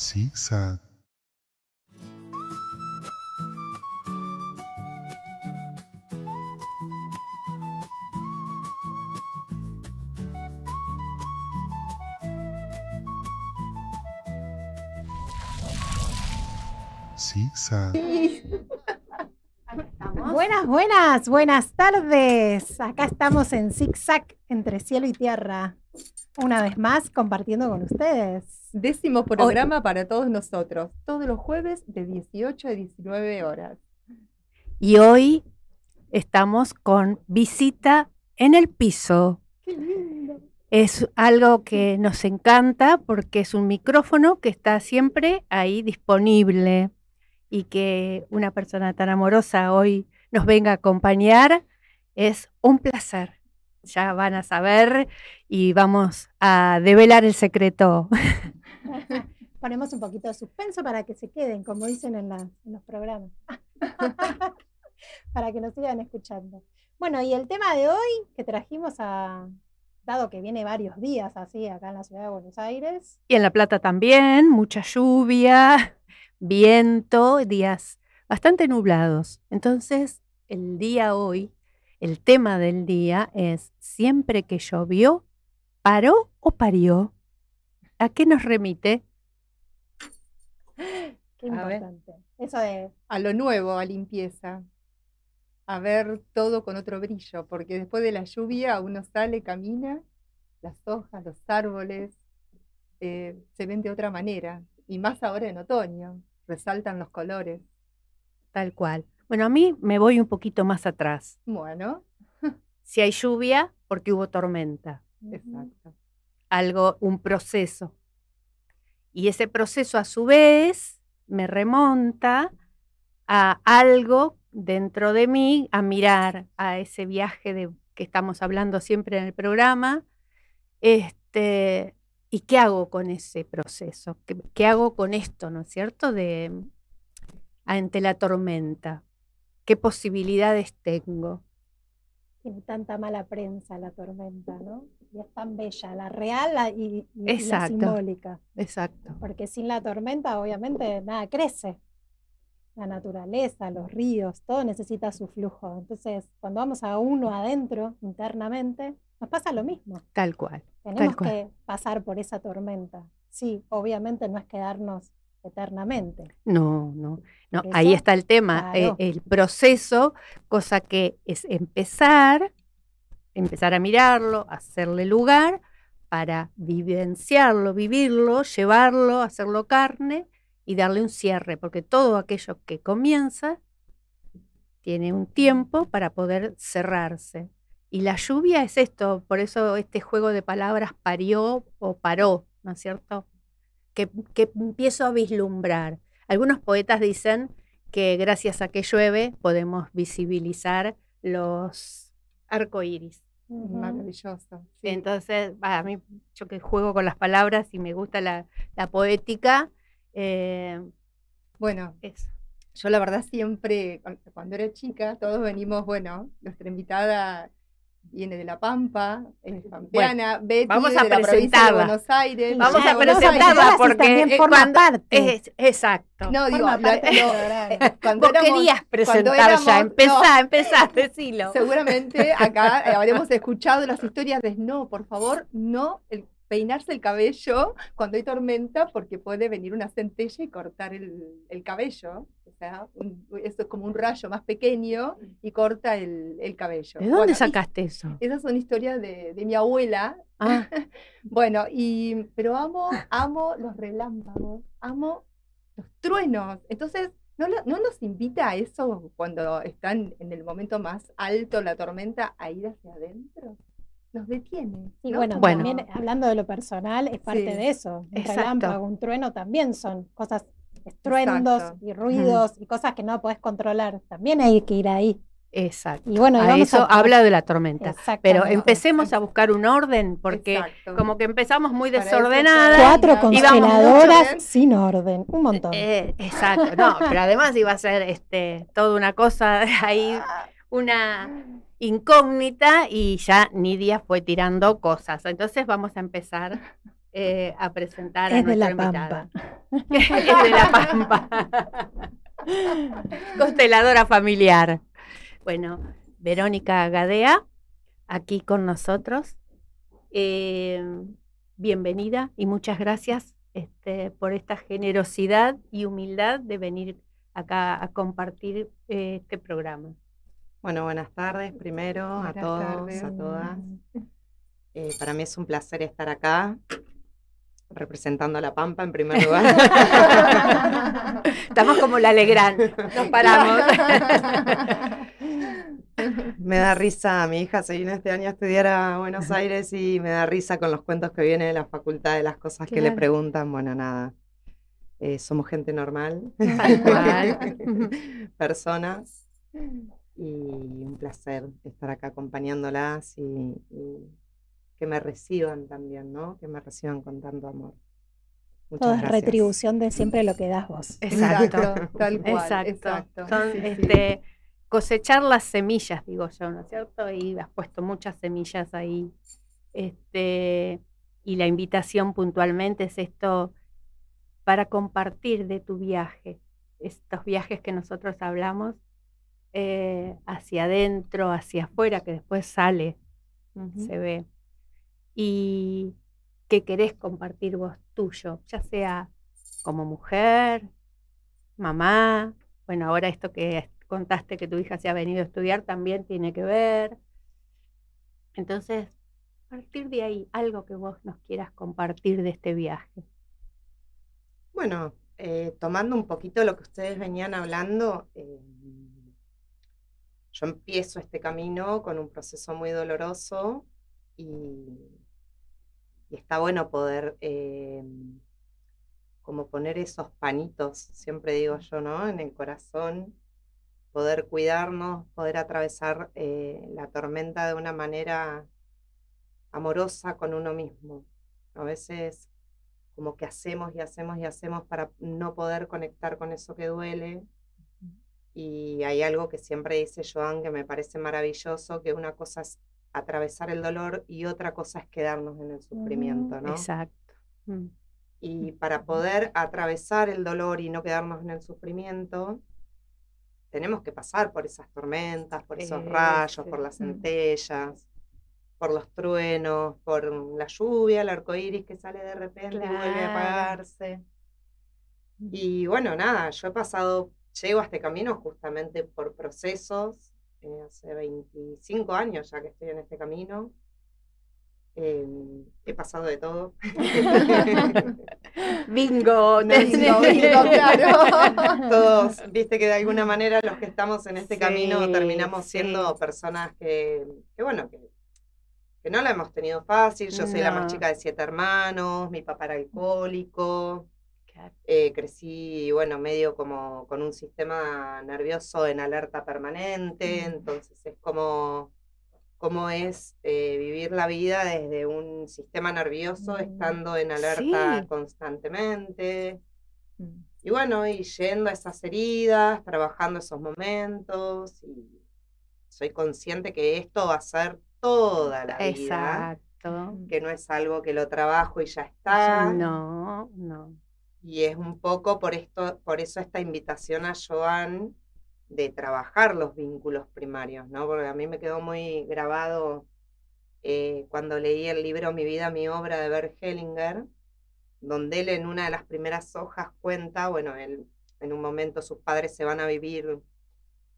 Zigzag. Zigzag. Buenas tardes. Acá estamos en Zigzag entre cielo y tierra. Una vez más compartiendo con ustedes. 10º programa para todos nosotros, todos los jueves de 18 a 19 horas. Y hoy estamos con visita en el piso. ¡Qué lindo! Es algo que nos encanta porque es un micrófono que está siempre ahí disponible y que una persona tan amorosa hoy nos venga a acompañar es un placer. Ya van a saber y vamos a develar el secreto. Ponemos un poquito de suspenso para que se queden, como dicen en los programas. Para que nos sigan escuchando. Bueno, y el tema de hoy que trajimos dado que viene varios días así acá en la ciudad de Buenos Aires. Y en La Plata también, mucha lluvia, viento, días bastante nublados. Entonces, el tema del día es: siempre que llovió, ¿paró o parió? ¿A qué nos remite? Qué importante. Eso de... A lo nuevo, a limpieza. A ver todo con otro brillo, porque después de la lluvia uno sale, camina, las hojas, los árboles, se ven de otra manera. Y más ahora en otoño, resaltan los colores. Tal cual. Bueno, a mí me voy un poquito más atrás. Bueno. Si hay lluvia, porque hubo tormenta. Exacto. Un proceso. Y ese proceso a su vez me remonta a algo dentro de mí, a mirar a ese viaje que estamos hablando siempre en el programa. ¿Y qué hago con ese proceso? ¿Qué hago con esto, no es cierto? Ante la tormenta. ¿Qué posibilidades tengo? Tiene tanta mala prensa la tormenta, ¿no? Y es tan bella, la real y la simbólica. Exacto. Porque sin la tormenta, obviamente, nada crece. La naturaleza, los ríos, todo necesita su flujo. Entonces, cuando vamos a uno adentro, internamente, nos pasa lo mismo. Tal cual. Tenemos que pasar por esa tormenta. Sí, obviamente no es quedarnos eternamente. No. Ahí está el tema, claro. El proceso, cosa que es empezar a mirarlo, hacerle lugar para vivenciarlo, vivirlo, llevarlo, hacerlo carne y darle un cierre, porque todo aquello que comienza tiene un tiempo para poder cerrarse. Y la lluvia es esto, por eso este juego de palabras parió o paró, ¿no es cierto? Que empiezo a vislumbrar. Algunos poetas dicen que gracias a que llueve podemos visibilizar los arcoíris. Maravilloso. Sí. Entonces, a mí, yo que juego con las palabras y me gusta la poética, bueno, eso. Yo la verdad siempre, cuando era chica, todos venimos, nuestra invitada viene de La Pampa, es pampeana, Betty vamos a de la provincia de Buenos Aires. Vamos a presentarla porque forma parte. Exacto. No, digo, cuando vos querías presentar ya, empezá, decilo. Seguramente acá habremos escuchado las historias de no, por favor, no peinarse el cabello cuando hay tormenta porque puede venir una centella y cortar el cabello. O sea, eso es como un rayo más pequeño y corta el cabello. ¿De dónde sacaste eso? Esas son historias de mi abuela. Pero amo los relámpagos, amo los truenos. Entonces, ¿no nos invita a eso cuando están en el momento más alto la tormenta a ir hacia adentro? Nos detiene. Sí, ¿no? bueno, también hablando de lo personal, es parte de eso. Un relámpago, un trueno también son cosas, estruendos y ruidos y cosas que no podés controlar. También hay que ir ahí. Exacto. Y bueno, eso habla de la tormenta. Pero empecemos a buscar un orden, porque como que empezamos muy desordenadas. 4 consteladoras sin orden, un montón. Exacto, no, pero además iba a ser toda una cosa ahí, una incógnita, y ya Nidia fue tirando cosas. Entonces vamos a empezar a presentar a nuestra invitada. Es de La Pampa. Consteladora familiar. Bueno, Verónica Gadea, aquí con nosotros. Bienvenida y muchas gracias por esta generosidad y humildad de venir acá a compartir este programa. Bueno, buenas tardes primero a Buenas todos, tardes. a todas. Para mí es un placer estar acá, representando a La Pampa en primer lugar. Estamos como la Legrand, nos paramos. Me da risa, mi hija se vino este año a estudiar a Buenos Aires y me da risa con los cuentos que vienen de la facultad, de las cosas que le Claro. preguntan. Bueno, nada, somos gente normal, Tal cual. personas, y un placer estar acá acompañándolas y que me reciban también, ¿no? Que me reciban con tanto amor. Muchas Todo es gracias. retribución de siempre lo que das vos. Exacto. Tal cual. Exacto. Son, Sí, sí. cosechar las semillas, digo yo, ¿no es cierto? Y has puesto muchas semillas ahí. Y la invitación puntualmente es esto para compartir de tu viaje, estos viajes que nosotros hablamos, hacia adentro, hacia afuera, que después sale, se ve. Y que querés compartir vos tuyo, ya sea como mujer, mamá, bueno, ahora esto que contaste que tu hija se ha venido a estudiar también tiene que ver. Entonces, a partir de ahí, algo que vos nos quieras compartir de este viaje. Bueno, tomando un poquito lo que ustedes venían hablando, yo empiezo este camino con un proceso muy doloroso y está bueno poder como poner esos panitos, siempre digo yo, ¿no? En el corazón, poder cuidarnos, poder atravesar la tormenta de una manera amorosa con uno mismo. A veces como que hacemos y hacemos y hacemos para no poder conectar con eso que duele. Y hay algo que siempre dice Joan que me parece maravilloso, que una cosa es atravesar el dolor y otra cosa es quedarnos en el sufrimiento, ¿no? Exacto. Y para poder atravesar el dolor y no quedarnos en el sufrimiento, tenemos que pasar por esas tormentas, por esos rayos, por las centellas, por los truenos, por la lluvia, el arco iris que sale de repente y vuelve a apagarse. Y bueno, nada, yo llego a este camino justamente por procesos, hace 25 años ya que estoy en este camino. He pasado de todo. Bingo, Bingo, claro. Todos, viste que de alguna manera los que estamos en este camino Sí, terminamos sí. siendo personas que no la hemos tenido fácil. Yo soy la más No. chica de 7 hermanos, mi papá era alcohólico, Claro. crecí, bueno, medio como con un sistema nervioso en alerta permanente, entonces es como es vivir la vida desde un sistema nervioso, estando en alerta Sí. constantemente. Y bueno, y yendo a esas heridas, trabajando esos momentos, y soy consciente que esto va a ser toda la vida, Exacto. que no es algo que lo trabajo y ya está. No, no. Y es un poco por eso esta invitación a Joan de trabajar los vínculos primarios, ¿no? Porque a mí me quedó muy grabado cuando leí el libro Mi vida, mi obra de Bert Hellinger, donde él en una de las primeras hojas cuenta, bueno, él en un momento sus padres se van a vivir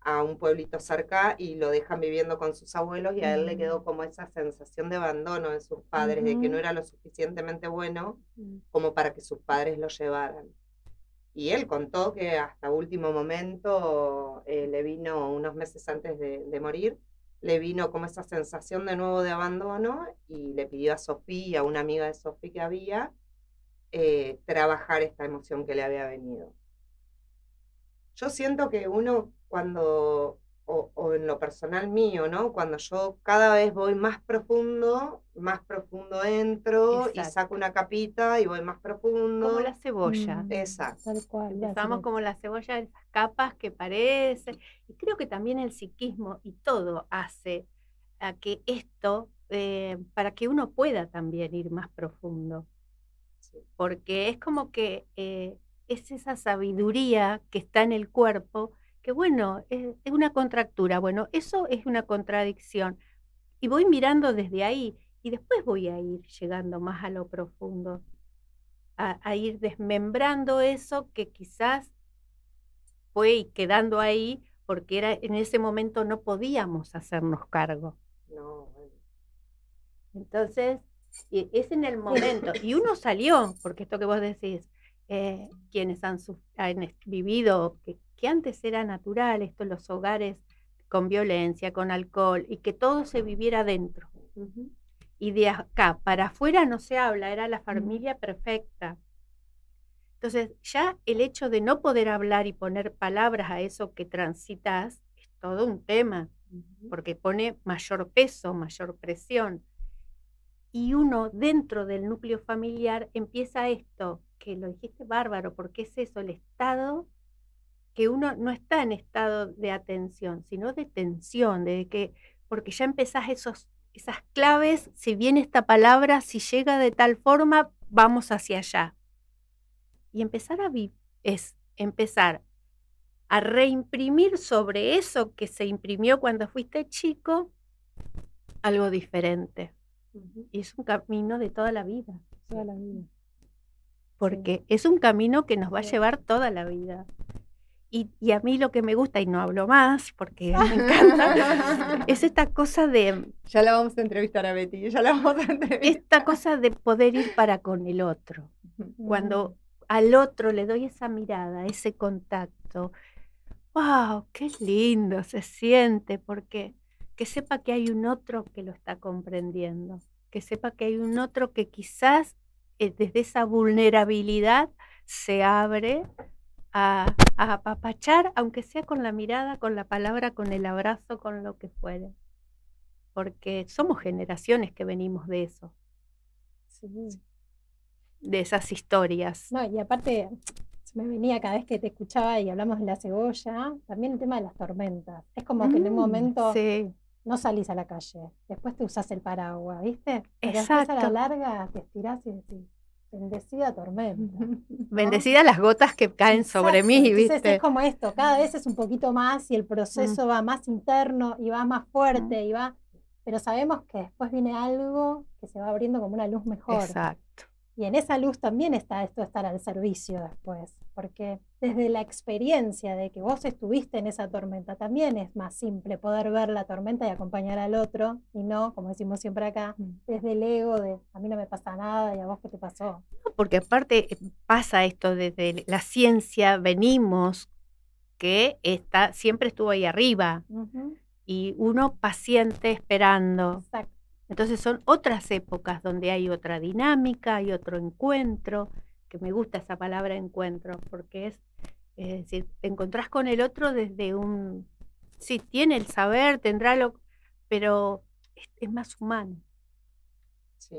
a un pueblito cerca y lo dejan viviendo con sus abuelos, y a él le quedó como esa sensación de abandono de sus padres, de que no era lo suficientemente bueno como para que sus padres lo llevaran. Y él contó que hasta último momento le vino, unos meses antes de morir, le vino como esa sensación de nuevo de abandono, y le pidió a Sofía, una amiga de Sofía que había, trabajar esta emoción que le había venido. Yo siento que uno cuando, o en lo personal mío, ¿no? Cuando yo cada vez voy más profundo entro y Exacto. saco una capita y voy más profundo. Como la cebolla. Exacto. Tal cual. Empezamos como la cebolla, esas capas que parecen. Y creo que también el psiquismo y todo hace a que esto, para que uno pueda también ir más profundo. Sí. Porque es como que es esa sabiduría que está en el cuerpo, que bueno, es una contractura, bueno, eso es una contradicción. Y voy mirando desde ahí, y después voy a ir llegando más a lo profundo, a ir desmembrando eso que quizás fue quedando ahí porque en ese momento no podíamos hacernos cargo. No, bueno. Entonces, es en el momento. Y uno salió, porque esto que vos decís, quienes han vivido, que antes era natural, esto, los hogares con violencia, con alcohol, y que todo se viviera dentro. Y de acá para afuera no se habla, era la familia perfecta. Entonces, ya el hecho de no poder hablar y poner palabras a eso que transitas es todo un tema, porque pone mayor peso, mayor presión. Y uno dentro del núcleo familiar empieza esto, que lo dijiste bárbaro, porque es eso, el estado, que uno no está en estado de atención, sino de tensión, porque ya empezás esas claves, si viene esta palabra, si llega de tal forma, vamos hacia allá. Y empezar es empezar a reimprimir sobre eso que se imprimió cuando fuiste chico, algo diferente. Y es un camino de toda la vida. Toda la vida. Porque es un camino que nos va a llevar toda la vida. Y a mí lo que me gusta, y no hablo más porque me encanta, es esta cosa de... Ya la vamos a entrevistar a Betty, ya la vamos a entrevistar. Esta cosa de poder ir para con el otro. Cuando al otro le doy esa mirada, ese contacto, ¡wow! ¡Qué lindo se siente! Porque que sepa que hay un otro que lo está comprendiendo, que sepa que hay un otro que quizás desde esa vulnerabilidad se abre a apapachar, aunque sea con la mirada, con la palabra, con el abrazo, con lo que fuere. Porque somos generaciones que venimos de eso. Sí. De esas historias. No, y aparte, se me venía cada vez que te escuchaba y hablamos de la cebolla, también el tema de las tormentas. Es como que en un momento no salís a la calle, después te usás el paraguas, ¿viste? Pero después a la larga te estirás y decís, bendecida tormenta, ¿no? Bendecidas las gotas que caen sobre mí, ¿viste? Entonces es como esto, cada vez es un poquito más y el proceso va más interno y va más fuerte pero sabemos que después viene algo que se va abriendo como una luz mejor. Exacto. Y en esa luz también está esto de estar al servicio después, porque desde la experiencia de que vos estuviste en esa tormenta, también es más simple poder ver la tormenta y acompañar al otro, y no, como decimos siempre acá, desde el ego de a mí no me pasa nada y a vos qué te pasó. No, porque aparte pasa esto desde la ciencia, venimos que siempre estuvo ahí arriba, y uno paciente esperando. Exacto. Entonces son otras épocas donde hay otra dinámica, hay otro encuentro, que me gusta esa palabra encuentro, porque es decir, te encontrás con el otro desde sí, tiene el saber, tendrá pero es más humano. Sí.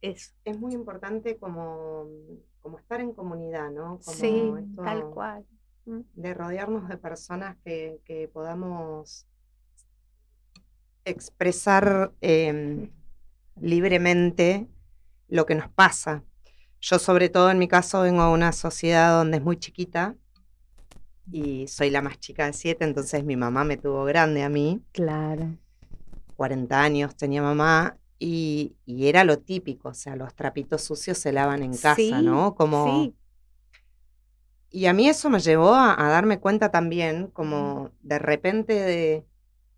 Eso. Es muy importante como estar en comunidad, ¿no? Como sí, esto tal cual. De rodearnos de personas que podamos expresar libremente lo que nos pasa. Yo sobre todo en mi caso vengo a una sociedad donde es muy chiquita y soy la más chica de 7, entonces mi mamá me tuvo grande a mí. Claro. 40 años tenía mamá y era lo típico, o sea, los trapitos sucios se lavan en casa, ¿no? Sí. Y a mí eso me llevó a darme cuenta también, como de repente de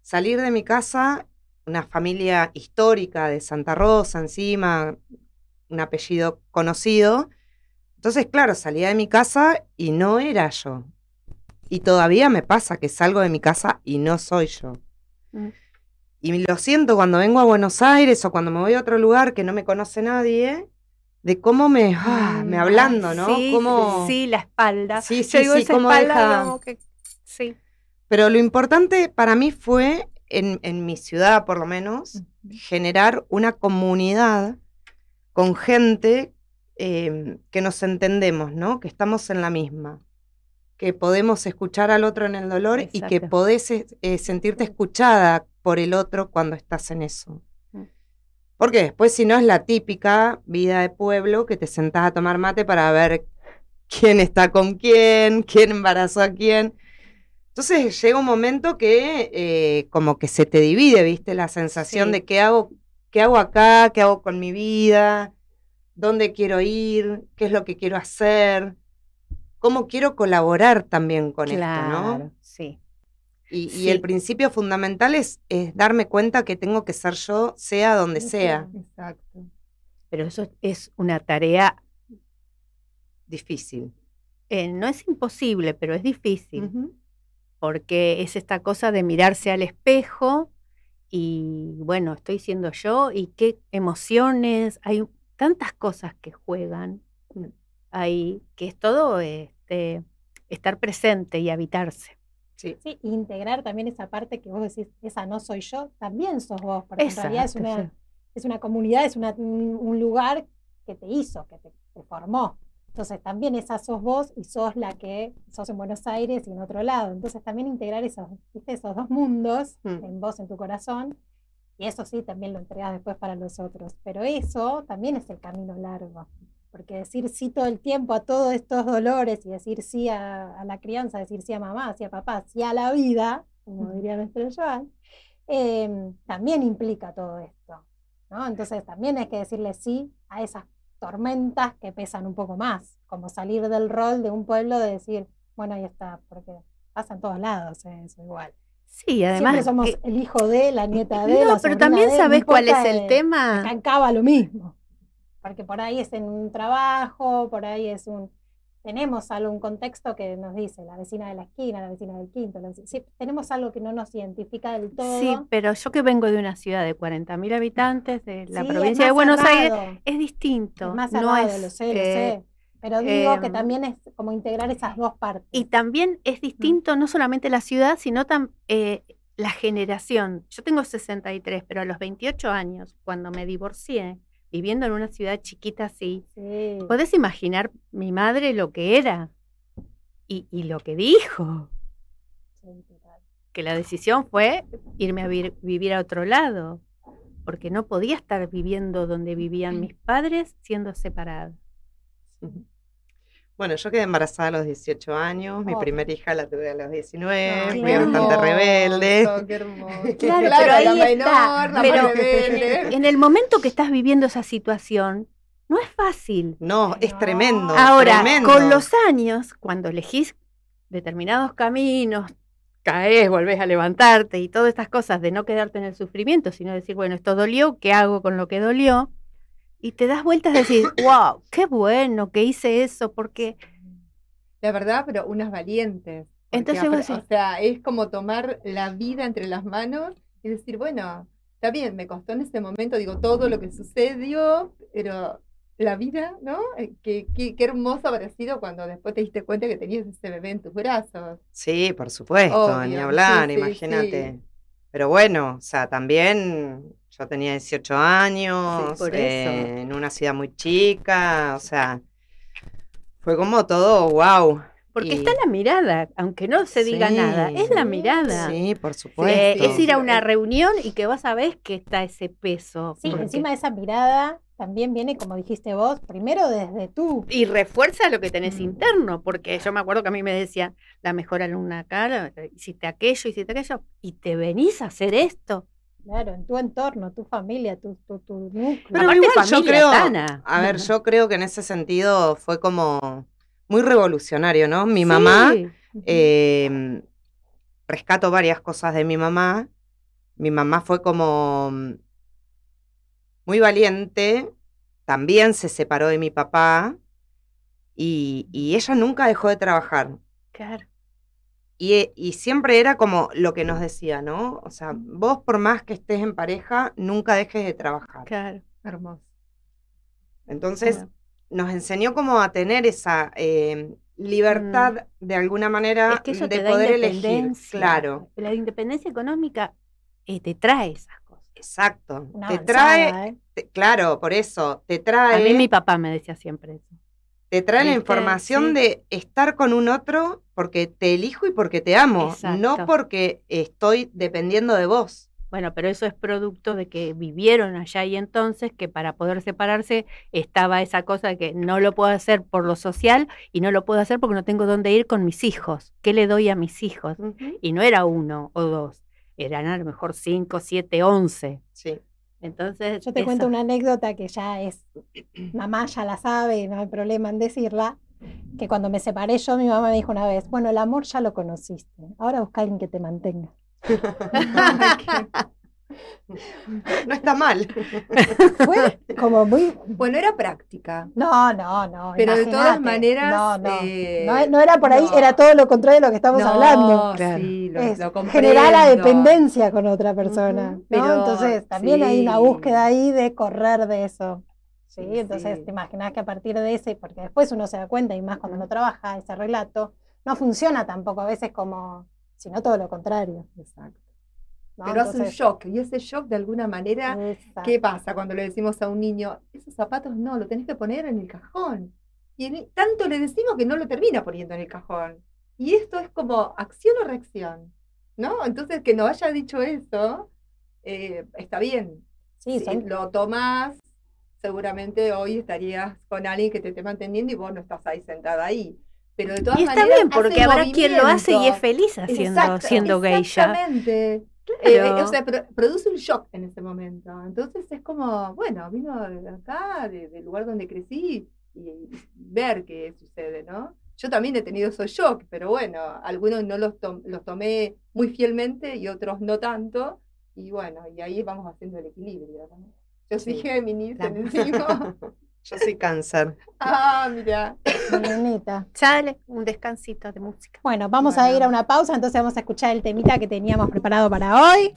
salir de mi casa, una familia histórica de Santa Rosa encima, un apellido conocido. Entonces, claro, salía de mi casa y no era yo. Y todavía me pasa que salgo de mi casa y no soy yo. Y lo siento cuando vengo a Buenos Aires o cuando me voy a otro lugar que no me conoce nadie, de cómo me ablando, ¿no? Sí, cómo, sí, la espalda. Sí, yo digo esa cómo espalda deja... como que, sí. Pero lo importante para mí fue, en mi ciudad por lo menos, generar una comunidad con gente que nos entendemos, ¿no? Que estamos en la misma, que podemos escuchar al otro en el dolor. Exacto. Y que podés sentirte escuchada por el otro cuando estás en eso. Porque después, si no, es la típica vida de pueblo que te sentás a tomar mate para ver quién está con quién embarazó a quién. Entonces llega un momento que como que se te divide, ¿viste? La sensación Sí. de qué hago acá, qué hago con mi vida, dónde quiero ir, qué es lo que quiero hacer, cómo quiero colaborar también con esto, ¿no? Claro, sí. Y Sí. el principio fundamental es darme cuenta que tengo que ser yo, sea donde sea. Exacto. Pero eso es una tarea, Difícil. no es imposible, pero es difícil, Ujú. porque es esta cosa de mirarse al espejo y, bueno, estoy siendo yo y qué emociones, hay tantas cosas que juegan ahí, que es todo estar presente y habitarse. Sí. Sí, integrar también esa parte que vos decís, esa no soy yo, también sos vos, porque en realidad Exacto, sí. es una comunidad, es un lugar que te hizo, que te formó. Entonces también esa sos vos y sos la que sos en Buenos Aires y en otro lado. Entonces también integrar esos, ¿viste? Esos dos mundos en vos, en tu corazón, y eso sí, también lo entregas después para los otros. Pero eso también es el camino largo. Porque decir sí todo el tiempo a todos estos dolores y decir sí a la crianza, decir sí a mamá, sí a papá, sí a la vida, como diría nuestro Joan, también implica todo esto, ¿no? Entonces también hay que decirle sí a esas tormentas que pesan un poco más, como salir del rol de un pueblo de decir, bueno, ahí está, porque pasa en todos lados eso igual. Sí, además. Siempre somos el hijo de, la nieta de, la No, pero sobrina también de, sabés no cuál es importa, el tema. acá en Cava lo mismo. Porque por ahí es en un trabajo, por ahí es tenemos algún contexto que nos dice la vecina de la esquina, la vecina del quinto, sí, tenemos algo que no nos identifica del todo. Sí, pero yo que vengo de una ciudad de 40.000 habitantes, de la Sí, provincia es de más Buenos cerrado, Aires, es distinto. es más no cerrado, es, lo sé. Pero digo que también es como integrar esas dos partes. Y también es distinto no solamente la ciudad, sino la generación. Yo tengo 63, pero a los 28 años, cuando me divorcié, viviendo en una ciudad chiquita así, Sí. ¿podés imaginar mi madre lo que era? Y lo que dijo. Sí, total. Que la decisión fue irme a vivir a otro lado, porque no podía estar viviendo donde vivían mis padres siendo separada. Bueno, yo quedé embarazada a los 18 años, mi primera hija la tuve a los 19, Ay, fui qué bastante rebelde. Qué hermoso. Claro, Claro, pero ahí la está. menor, la Pero más rebelde. en el momento que estás viviendo esa situación, no es fácil. No, es tremendo. Ahora, tremendo. con los años, cuando elegís determinados caminos, caes, volvés a levantarte y todas estas cosas de no quedarte en el sufrimiento, sino decir, bueno, esto dolió, ¿qué hago con lo que dolió? Y te das vueltas de decir, wow, qué bueno que hice eso, porque La verdad, pero unas valientes. Porque entonces vos o decís, sea, es como tomar la vida entre las manos y decir, bueno, está bien, me costó en ese momento, digo, todo lo que sucedió, pero la vida, ¿no? Qué hermoso habrá sido cuando después te diste cuenta que tenías ese bebé en tus brazos. Sí, por supuesto, Obvio, ni hablar, sí, sí, imagínate. sí. Pero bueno, o sea, también yo tenía 18 años, Sí, por eso. en una ciudad muy chica, o sea, fue como todo, wow. porque está la mirada, aunque no se diga Sí. nada, es la mirada. Sí, por supuesto. Es ir a una reunión y que vos sabés que está ese peso. Sí, porque- encima de esa mirada también viene, como dijiste vos, primero desde tú. Y refuerza lo que tenés interno, porque yo me acuerdo que a mí me decían, la mejor alumna acá, hiciste aquello, y te venís a hacer esto. Claro, en tu entorno, tu familia, tu núcleo. Pero Aparte, igual yo familia creo, sana. a ver, yo creo que en ese sentido fue como muy revolucionario, ¿no? Mi mamá, rescato varias cosas de mi mamá. Mi mamá fue como muy valiente, también se separó de mi papá y ella nunca dejó de trabajar. Claro. Y siempre era como lo que nos decía, ¿no? O sea, vos por más que estés en pareja, nunca dejes de trabajar. Claro. Hermoso. Entonces, Bueno. nos enseñó como a tener esa libertad de alguna manera Es que eso de te da poder elegir. independencia. Claro, La independencia económica te trae esas cosas. exacto. Una Te avanzada, trae, claro, por eso, te trae, A mí mi papá me decía siempre eso. te trae la ¿viste? información Sí. de estar con un otro porque te elijo y porque te amo, no Exacto. porque estoy dependiendo de vos. Bueno, pero eso es producto de que vivieron allá y entonces que para poder separarse estaba esa cosa de que no lo puedo hacer por lo social y no lo puedo hacer porque no tengo dónde ir con mis hijos. ¿Qué le doy a mis hijos? Ujú. Y no era 1 o 2, eran a lo mejor 5, 7, 11. Sí. Entonces, Yo te cuento una anécdota que ya es, mamá ya la sabe, no hay problema en decirla, que cuando me separé yo, mi mamá me dijo una vez, bueno, el amor ya lo conociste, ahora busca a alguien que te mantenga. No está mal. Fue como muy... Bueno, era práctica. No, Pero de todas imagínate. maneras, No era por ahí, no. era todo lo contrario de lo que estamos hablando. Claro. Sí, Es lo generar la comprendo. dependencia con otra persona, Ujú, ¿no? pero Entonces también hay una sí. búsqueda ahí de correr de eso. Sí, Sí, entonces sí. te imaginas que a partir de ese, porque después uno se da cuenta, y más cuando uno trabaja, ese relato, no funciona tampoco a veces como, sino todo lo contrario. Exacto. ¿no? Pero hace un Entonces, shock, y ese shock de alguna manera, exacto. ¿qué pasa cuando le decimos a un niño, esos zapatos no, lo tenés que poner en el cajón? Y tanto le decimos que no lo termina poniendo en el cajón. Y esto es como acción o reacción, ¿no? Entonces, que nos haya dicho eso, está bien. Sí, Si son- lo tomás, seguramente hoy estarías con alguien que te esté manteniendo y vos no estás ahí sentada ahí. Pero de todas Y está maneras, bien, porque hace habrá quien lo hace y es movimiento. feliz Exacto, siendo geisha. Exactamente. Claro. O sea, produce un shock en ese momento. Entonces es como, bueno, vino de acá, del lugar donde crecí, y ver qué sucede, ¿no? Yo también he tenido esos shock, pero bueno, algunos no los tomé muy fielmente y otros no tanto. Y bueno, y ahí vamos haciendo el equilibrio, ¿no? Yo soy Sí, Géminis claro. en el signo. Yo soy Cáncer. Ah, mira. Morenita. Sale un descansito de música. Bueno, vamos a Bueno. ir a una pausa, entonces vamos a escuchar el temita que teníamos preparado para hoy.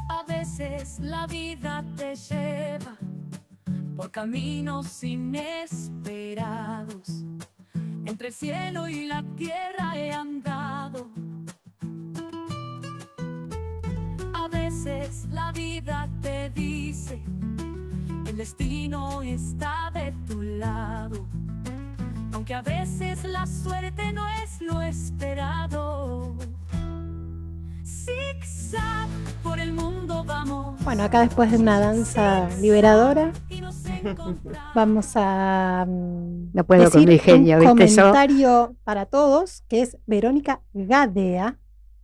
A veces la vida te lleva por caminos inesperados. Entre el cielo y la tierra he andado. A veces la vida te dice, el destino está de tu lado. Aunque a veces la suerte no es lo esperado. Zigzag por el mundo vamos. Bueno, acá después de una danza liberadora, Y nos encontramos. vamos a No puedo con decir mi genio, un ¿viste? Yo. comentario para todos, que es Verónica Gadea.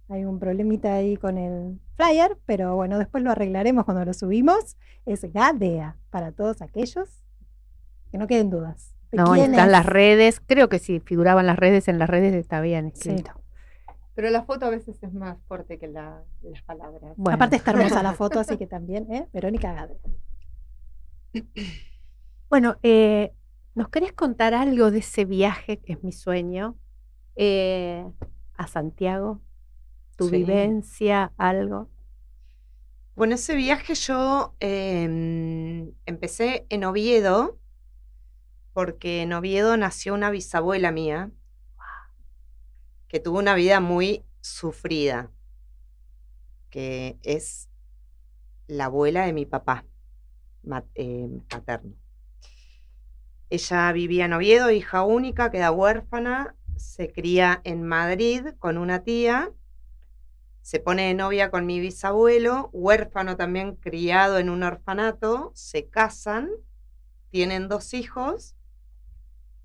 Hay un problemita ahí con el flyer, pero bueno, después lo arreglaremos cuando lo subimos. Es Gadea, para todos aquellos que no queden dudas. ¿De No, quién están es? las redes, creo que sí, figuraban las redes, en las redes está bien Sí. escrito. Pero la foto a veces es más fuerte que las palabras. Bueno, Aparte está hermosa la foto, así que también, Verónica Gadea. bueno, ¿nos querés contar algo de ese viaje, que es mi sueño, a Santiago? ¿Tu Sí. vivencia, algo? Bueno, ese viaje yo empecé en Oviedo, porque en Oviedo nació una bisabuela mía, que tuvo una vida muy sufrida, que es la abuela de mi papá paterno. Ella vivía en Oviedo, hija única, queda huérfana, se cría en Madrid con una tía, se pone de novia con mi bisabuelo, huérfano también, criado en un orfanato, se casan, tienen 2 hijos,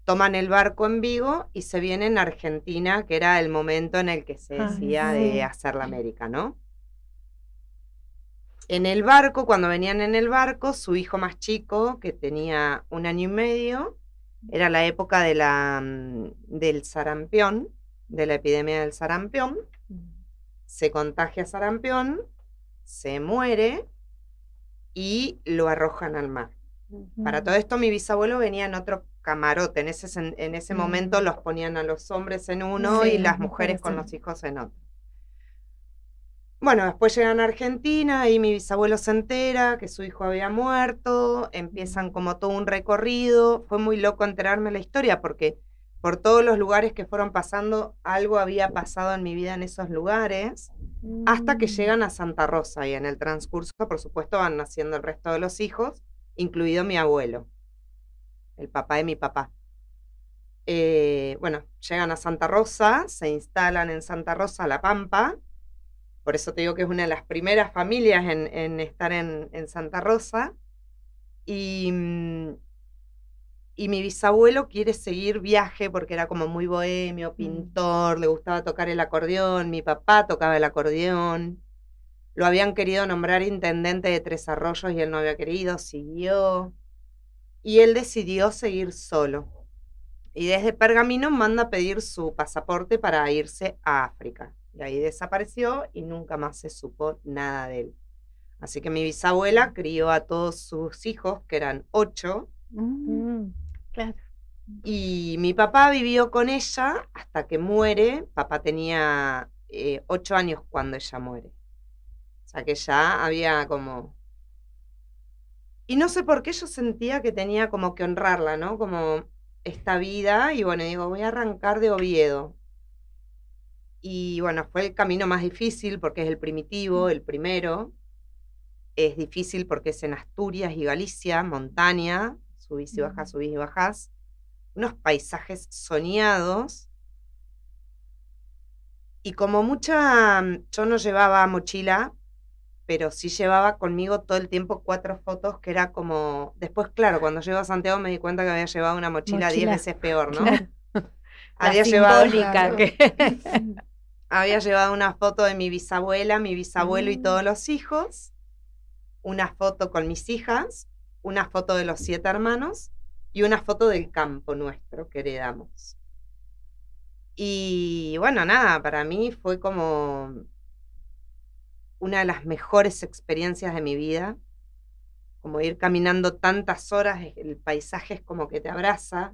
toman el barco en Vigo y se vienen a Argentina, que era el momento en el que se decía de hacer la América, ¿no? En el barco, cuando venían en el barco, su hijo más chico, que tenía 1 año y medio, era la época de del sarampión, de la epidemia del sarampión, se contagia sarampión, se muere y lo arrojan al mar. Para todo esto mi bisabuelo venía en otro camarote, en ese momento los ponían a los hombres en uno Sí, y las las mujeres mujeres con en los hijos en otro. Bueno, después llegan a Argentina y mi bisabuelo se entera que su hijo había muerto, empiezan como todo un recorrido, fue muy loco enterarme la historia porque por todos los lugares que fueron pasando, algo había pasado en mi vida en esos lugares, hasta que llegan a Santa Rosa y en el transcurso, por supuesto, van naciendo el resto de los hijos incluido mi abuelo, el papá de mi papá. Bueno, llegan a Santa Rosa, se instalan en Santa Rosa, La Pampa. Por eso te digo que es una de las primeras familias en estar en Santa Rosa. Y mi bisabuelo quiere seguir viaje porque era como muy bohemio, pintor, le gustaba tocar el acordeón, mi papá tocaba el acordeón. Lo habían querido nombrar intendente de Tres Arroyos y él no había querido, siguió. Y él decidió seguir solo. Y desde Pergamino manda a pedir su pasaporte para irse a África. Y ahí desapareció y nunca más se supo nada de él. Así que mi bisabuela crió a todos sus hijos, que eran 8. Claro. Y mi papá vivió con ella hasta que muere. Papá tenía 8 años cuando ella muere. O sea que ya había como... Y no sé por qué yo sentía que tenía como que honrarla, ¿no? Como esta vida. Y bueno, digo, voy a arrancar de Oviedo. Y bueno, fue el camino más difícil porque es el primitivo, el primero. Es difícil porque es en Asturias y Galicia, montaña. Subís y bajás, subís y bajás. Unos paisajes soñados. Y como yo no llevaba mochila, pero sí llevaba conmigo todo el tiempo 4 fotos, que era como... Después, claro, cuando llego a Santiago me di cuenta que había llevado una mochila 10 veces peor, ¿no? Claro. Había La llevado, simbólica que... había llevado una foto de mi bisabuela, mi bisabuelo y todos los hijos, una foto con mis hijas, una foto de los 7 hermanos y una foto del campo nuestro que heredamos. Y bueno, nada, para mí fue como una de las mejores experiencias de mi vida, como ir caminando tantas horas, el paisaje es como que te abraza,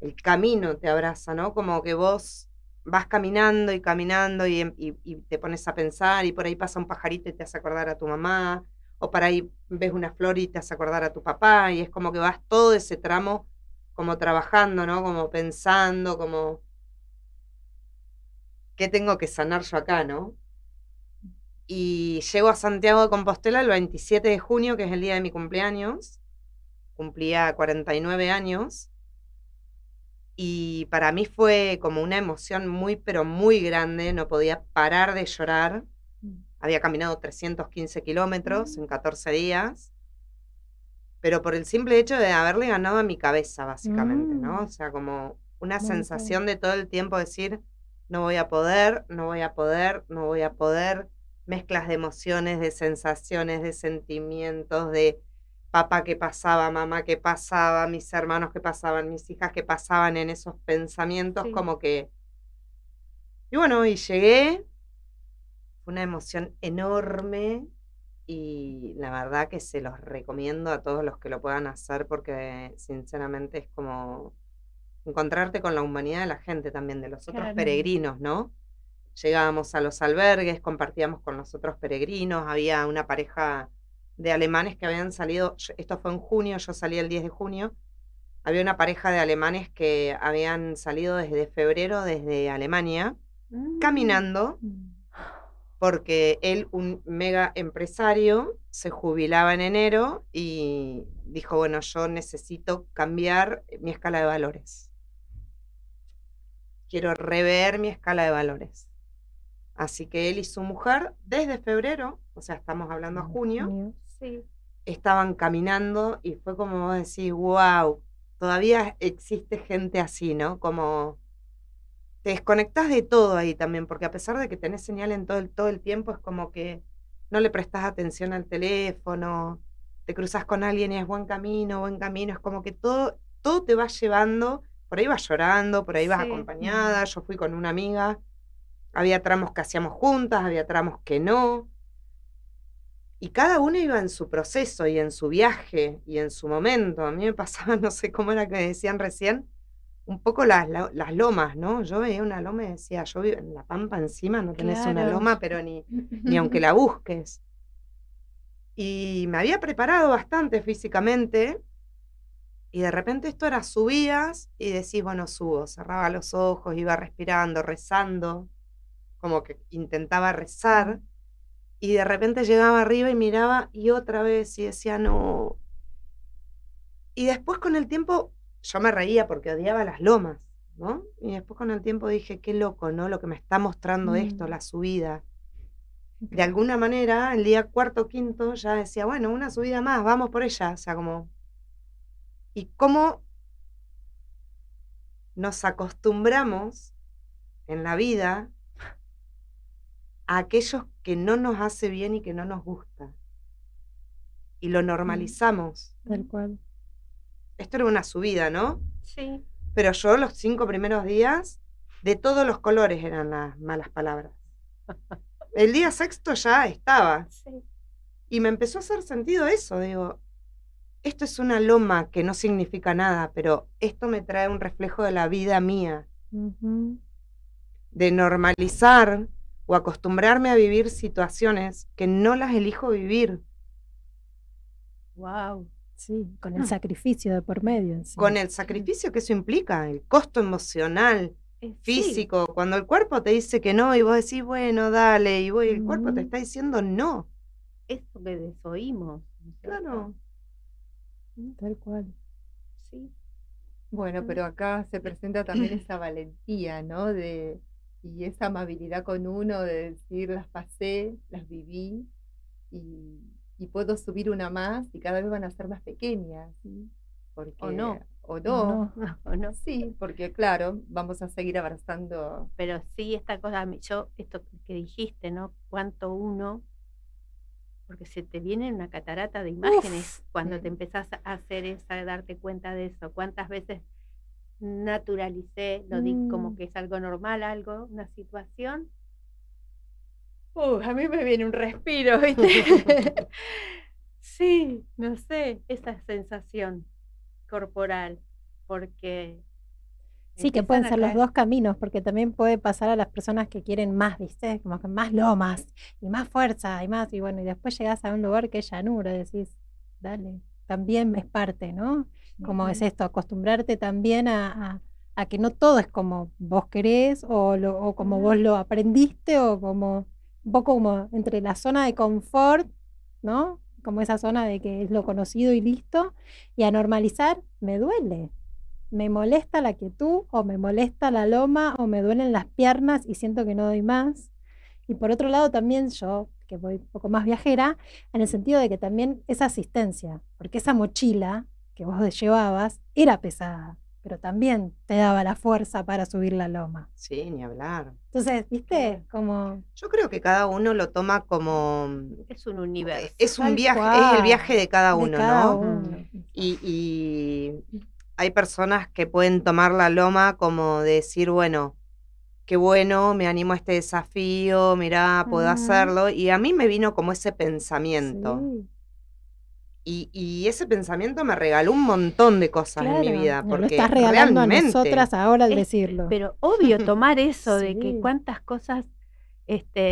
el camino te abraza, ¿no? Como que vos vas caminando y caminando y te pones a pensar y por ahí pasa un pajarito y te hace acordar a tu mamá, o por ahí ves una flor y te hace acordar a tu papá, y es como que vas todo ese tramo como trabajando, ¿no? Como pensando, como, ¿qué tengo que sanar yo acá, no? Y llego a Santiago de Compostela el 27 de junio, que es el día de mi cumpleaños. Cumplía 49 años. Y para mí fue como una emoción muy, pero muy grande. No podía parar de llorar. Había caminado 315 kilómetros en 14 días. Pero por el simple hecho de haberle ganado a mi cabeza, básicamente, ¿no? O sea, como una sensación de todo el tiempo decir, no voy a poder, no voy a poder, no voy a poder. Mezclas de emociones, de sensaciones, de sentimientos, de papá que pasaba, mamá que pasaba, mis hermanos que pasaban, mis hijas que pasaban en esos pensamientos, Sí. como que... Y bueno, y llegué, fue una emoción enorme y la verdad que se los recomiendo a todos los que lo puedan hacer porque sinceramente es como encontrarte con la humanidad de la gente también, de los otros Claro. peregrinos, ¿no? Llegábamos a los albergues, compartíamos con los otros peregrinos, había una pareja de alemanes que habían salido, esto fue en junio, yo salí el 10 de junio, había una pareja de alemanes que habían salido desde febrero, desde Alemania, caminando, porque él, un mega empresario, se jubilaba en enero y dijo, bueno, yo necesito cambiar mi escala de valores. Quiero rever mi escala de valores. Así que él y su mujer, desde febrero, o sea, estamos hablando a junio, Sí. estaban caminando y fue como vos decís, wow, todavía existe gente así, ¿no? Como te desconectás de todo ahí también, porque a pesar de que tenés señal en todo el tiempo, es como que no le prestás atención al teléfono, te cruzas con alguien y es buen camino, es como que todo te va llevando, por ahí vas llorando, por ahí vas Sí. acompañada, yo fui con una amiga. Había tramos que hacíamos juntas, había tramos que no. Y cada uno iba en su proceso y en su viaje y en su momento. A mí me pasaba, no sé cómo era que decían recién, un poco las lomas, ¿no? Yo veía una loma y decía, yo vivo en La Pampa encima, no tenés una Claro. loma, pero ni aunque la busques. Y me había preparado bastante físicamente. Y de repente esto era subías y decís, bueno, subo. Cerraba los ojos, iba respirando, rezando. Como que intentaba rezar, y de repente llegaba arriba y miraba y otra vez y decía, no, Y después con el tiempo, yo me reía porque odiaba las lomas, ¿no? Y después con el tiempo dije, qué loco, ¿no? Lo que me está mostrando esto, la subida. De alguna manera, el día cuarto o quinto ya decía, bueno, una subida más, vamos por ella. O sea, como... Y cómo nos acostumbramos en la vida a aquellos que no nos hace bien y que no nos gusta. Y lo normalizamos. Tal cual. Esto era una subida, ¿no? Sí. Pero yo los 5 primeros días, de todos los colores eran las malas palabras. El día sexto ya estaba. Sí. Y me empezó a hacer sentido eso. Digo, esto es una loma que no significa nada, pero esto me trae un reflejo de la vida mía. Ujú. De normalizar o acostumbrarme a vivir situaciones que no las elijo vivir. Wow. Sí, con el sacrificio de por medio. encima. Con el sacrificio que eso implica, el costo emocional, físico, cuando el cuerpo te dice que no y vos decís, bueno, dale, y el cuerpo te está diciendo no. Eso que desoímos. ¿no es cierto? Claro. Tal cual. Sí. Bueno, pero acá se presenta también esa valentía, ¿no? Y esa amabilidad con uno de decir, las pasé, las viví y puedo subir una más y cada vez van a ser más pequeñas. Porque, O no. O no. ¿O no? Sí, porque claro, vamos a seguir abrazando. Pero sí, esta cosa, esto que dijiste, ¿no? Cuánto uno, porque se te viene una catarata de imágenes cuando te empezás a hacer esa, a darte cuenta de eso. ¿Cuántas veces naturalicé, lo di como que es algo normal, una situación? A mí me viene un respiro, ¿viste? Sí, no sé, esa sensación corporal, porque Sí, que pueden ser los dos caminos, porque también puede pasar a las personas que quieren más, ¿viste? Como que más lomas y más fuerza y más, y bueno, y después llegás a un lugar que es llanura, decís, dale, también es parte, ¿no? Como es esto, acostumbrarte también a que no todo es como vos querés o como vos lo aprendiste o como un poco como entre la zona de confort, ¿no? Como esa zona de que es lo conocido y listo, y a normalizar, me duele. Me molesta la quietud, o me molesta la loma, o me duelen las piernas y siento que no doy más. Y por otro lado también yo, que voy un poco más viajera, en el sentido de que también esa asistencia, porque esa mochila que vos llevabas era pesada, pero también te daba la fuerza para subir la loma. Sí, ni hablar. Entonces, ¿viste? Como... Yo creo que cada uno lo toma como... Es un universo. Es un Tal viaje, cual. es el viaje de cada de uno, cada ¿no? uno. Y hay personas que pueden tomar la loma como de decir, bueno, qué bueno, me animo a este desafío, mirá, puedo hacerlo. Y a mí me vino como ese pensamiento. Sí, Y ese pensamiento me regaló un montón de cosas en mi claro, vida. nos lo Porque estás regalando a realmente, nosotras ahora al Es- decirlo. Pero obvio, tomar eso de que Sí. cuántas cosas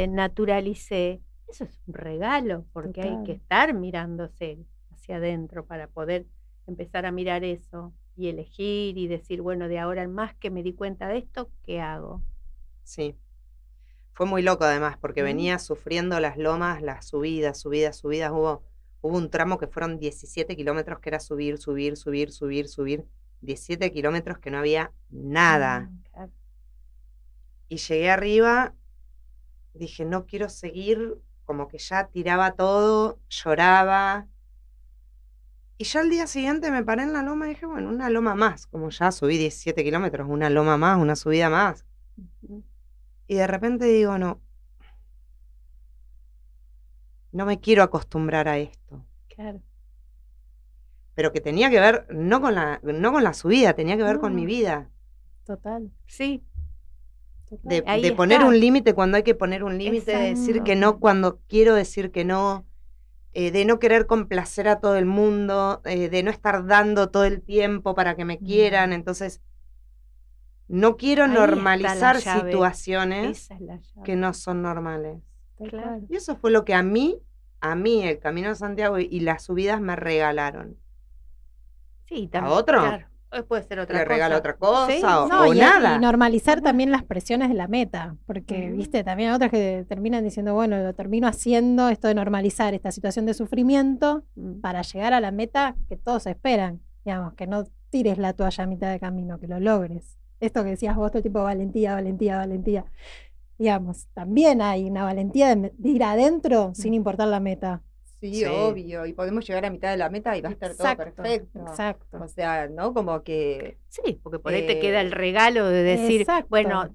naturalicé, eso es un regalo, porque hay Total. que estar mirándose hacia adentro para poder empezar a mirar eso y elegir y decir, bueno, de ahora en más que me di cuenta de esto, ¿qué hago? sí. Fue muy loco además, porque venía sufriendo las lomas, las subidas. Hubo un tramo que fueron 17 kilómetros, que era subir. 17 kilómetros que no había nada. Claro. Y llegué arriba, dije, no quiero seguir, como que ya tiraba todo, lloraba. Y ya al día siguiente me paré en la loma y dije, bueno, una loma más, como ya subí 17 kilómetros, una loma más, una subida más. Y de repente digo, no me quiero acostumbrar a esto. Claro. Pero que tenía que ver, no con la subida, tenía que ver con mi No. vida. Total. Sí, De Ahí poner está. un límite cuando hay que poner un límite, de decir que no cuando quiero decir que no, de no querer complacer a todo el mundo, de no estar dando todo el tiempo para que me quieran. Entonces, no quiero Ahí está la normalizar llave. situaciones esa es la llave. que no son normales. Tal Claro. cual. Y eso fue lo que a mí, el Camino de Santiago y las subidas me regalaron. Sí, ¿A también. otro? Claro. Puede ser otra Le cosa. regalo otra cosa Sí, o No, y nada. normalizar también las presiones de la meta, porque, viste, también hay otras que terminan diciendo, bueno, lo termino haciendo, esto de normalizar esta situación de sufrimiento para llegar a la meta que todos esperan, digamos, que no tires la toalla a mitad de camino, que lo logres. Esto que decías vos, todo el tipo valentía, valentía, valentía. Digamos, también hay una valentía de ir adentro sin importar la meta. Sí, Sí. obvio, y podemos llegar a mitad de la meta y va a estar todo perfecto. Exacto. O sea, ¿no? Como que Sí, porque por ahí te queda el regalo de decir, Exacto. bueno,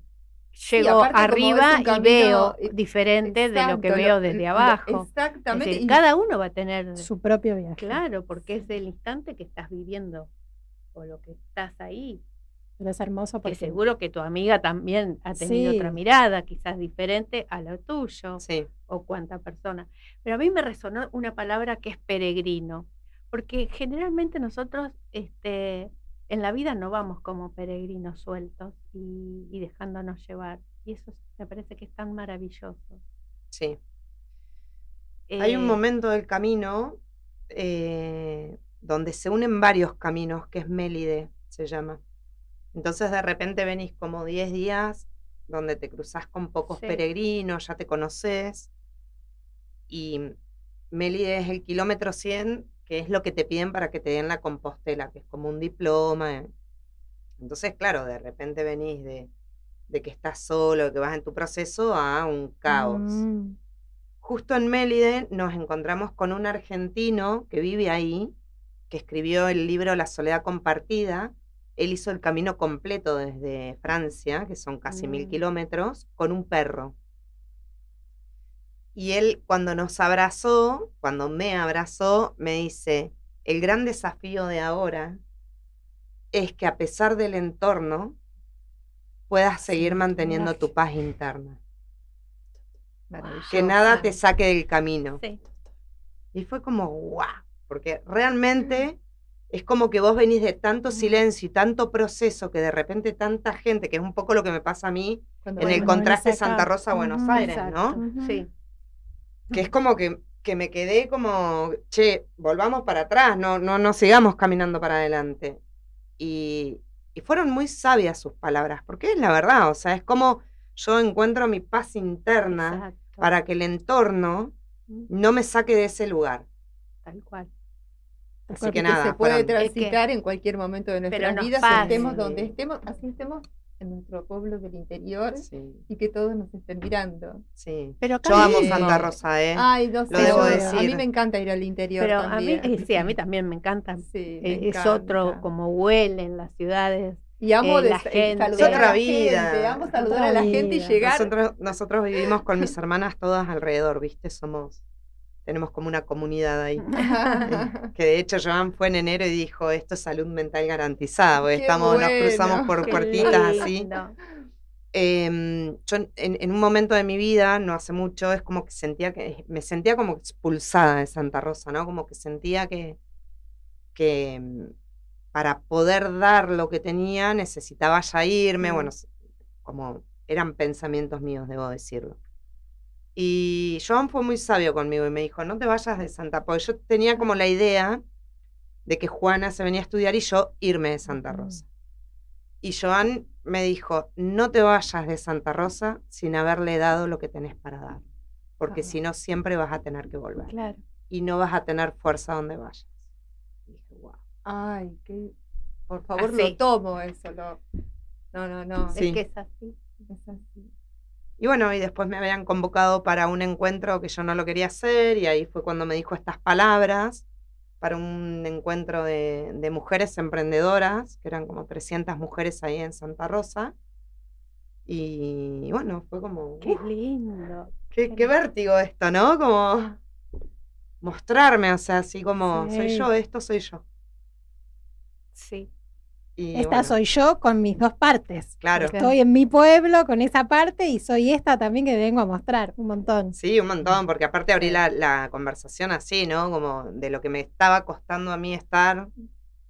llego aparte como es arriba un y camino, veo diferente de lo que exacto, veo desde abajo. Es Exactamente. decir, y- cada uno va a tener, Su propio viaje. claro, porque es el instante que estás viviendo o lo que estás ahí. Pero es hermoso Que porque seguro que tu amiga también ha tenido otra Sí. mirada, quizás diferente a lo tuyo, Sí, o cuánta persona. Pero a mí me resonó una palabra que es peregrino, porque generalmente nosotros en la vida no vamos como peregrinos sueltos y dejándonos llevar. Y eso me parece que es tan maravilloso. sí. Hay un Eh, momento del camino donde se unen varios caminos, que es Mélide, se llama. Entonces de repente venís como 10 días donde te cruzás con pocos Sí. peregrinos, ya te conoces. Y Mélide es el kilómetro 100, que es lo que te piden para que te den la Compostela, que es como un diploma. Entonces, claro, de repente venís de que estás solo, que vas en tu proceso, a un caos. Mm, Justo en Mélide nos encontramos con un argentino que vive ahí, que escribió el libro La soledad compartida. Él hizo el camino completo desde Francia, que son casi 1000 kilómetros, con un perro. Y él, cuando nos abrazó, cuando me abrazó, me dice, el gran desafío de ahora es que a pesar del entorno, puedas seguir tu manteniendo tu viaje. paz interna. Maravilloso. Que nada te saque del camino. sí. Y fue como, guau, porque realmente es como que vos venís de tanto silencio y tanto proceso que de repente tanta gente, que es un poco lo que me pasa a mí Cuando en el Cuando contraste venís acá. Santa Rosa a Buenos Ujú, Aires, Exacto, ¿no? sí. Que es como que me quedé como, che, volvamos para atrás, no sigamos caminando para adelante. Y fueron muy sabias sus palabras, porque es la verdad, o sea, es como yo encuentro mi paz interna Exacto, para que el entorno no me saque de ese lugar. tal cual. Así cual que que nada, se puede fueron- transitar en cualquier momento de nuestras nos vidas, pasa. estemos donde estemos, así estemos en nuestro pueblo del interior Sí, y que todos nos estén mirando. sí. Pero acá Yo amo mismo. Santa Rosa, ¿eh? Ay, no sé, Lo debo a decir. mí me encanta ir al interior pero también. a mí, sí, a mí también me encanta. Sí, me Es otro, encanta. como huelen las ciudades. Y amo la gente. saludar Es otra a la vida. gente, amo saludar Otra a la gente y vida. llegar. Nosotros vivimos con mis hermanas todas alrededor, ¿viste? Tenemos como una comunidad ahí. Que de hecho Joan fue en enero y dijo, esto es salud mental garantizada, porque Qué nos cruzamos bueno. por Qué puertitas así. lindo. Yo en un momento de mi vida, no hace mucho, es como que me sentía como expulsada de Santa Rosa, ¿no? Como que sentía que para poder dar lo que tenía necesitaba ya irme, bueno, como eran pensamientos míos, debo decirlo. Y Joan fue muy sabio conmigo y me dijo, no te vayas de Santa, porque yo tenía como la idea de que Juana se venía a estudiar y yo irme de Santa Rosa. Y Joan me dijo, no te vayas de Santa Rosa sin haberle dado lo que tenés para dar, porque si no siempre vas a tener que volver Claro. y no vas a tener fuerza donde vayas. Y dije, wow. Ay, por favor, Así. lo tomo eso. No. Sí. Es que es así. Es así. Y bueno, y después me habían convocado para un encuentro que yo no lo quería hacer y ahí fue cuando me dijo estas palabras para un encuentro de mujeres emprendedoras, que eran como 300 mujeres ahí en Santa Rosa. Y bueno, fue como, Qué lindo. qué vértigo esto, ¿no? Como mostrarme, o sea, así como, soy Sí. yo, esto soy yo. Sí. Y Esta bueno, soy yo con mis dos partes. Claro. Estoy en mi pueblo con esa parte y soy esta también que vengo a mostrar un montón. sí, un montón, porque aparte abrí la conversación así, ¿no? Como de lo que me estaba costando a mí estar,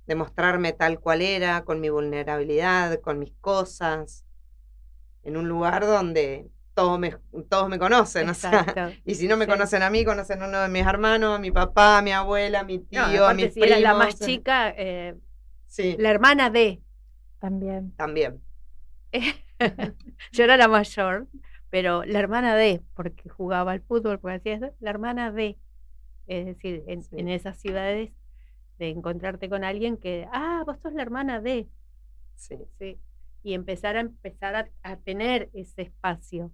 de mostrarme tal cual era, con mi vulnerabilidad, con mis cosas, en un lugar donde todos me conocen, o sea, Exacto. y si no me Sí. conocen a mí, conocen a uno de mis hermanos, a mi papá, a mi abuela, a mi tío, No, a aparte, mis si era la primos, más chica, sí, la hermana de. También. también. Yo era la mayor, pero la hermana de, porque jugaba al fútbol, porque hacía eso, la hermana de. Es decir, Sí. en esas ciudades de encontrarte con alguien que, vos sos la hermana de, Sí. sí, y empezar a tener ese espacio.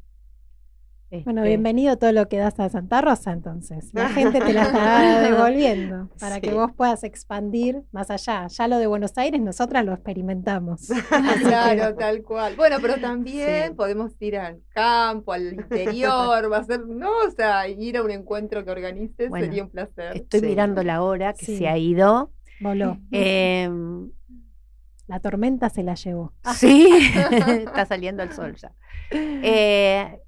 Bueno, bienvenido todo lo que das a Santa Rosa, entonces. La gente te la está devolviendo para que Sí. vos puedas expandir más allá. Ya lo de Buenos Aires, nosotras lo experimentamos. Así que- Claro, tal cual. Bueno, pero también Sí. podemos ir al campo, al interior, va a ser, no, o sea, ir a un encuentro que organices Bueno, sería un placer. Estoy Sí. mirando la hora que Sí. se ha ido. Voló. Em, La tormenta se la llevó. Sí, está saliendo el sol ya.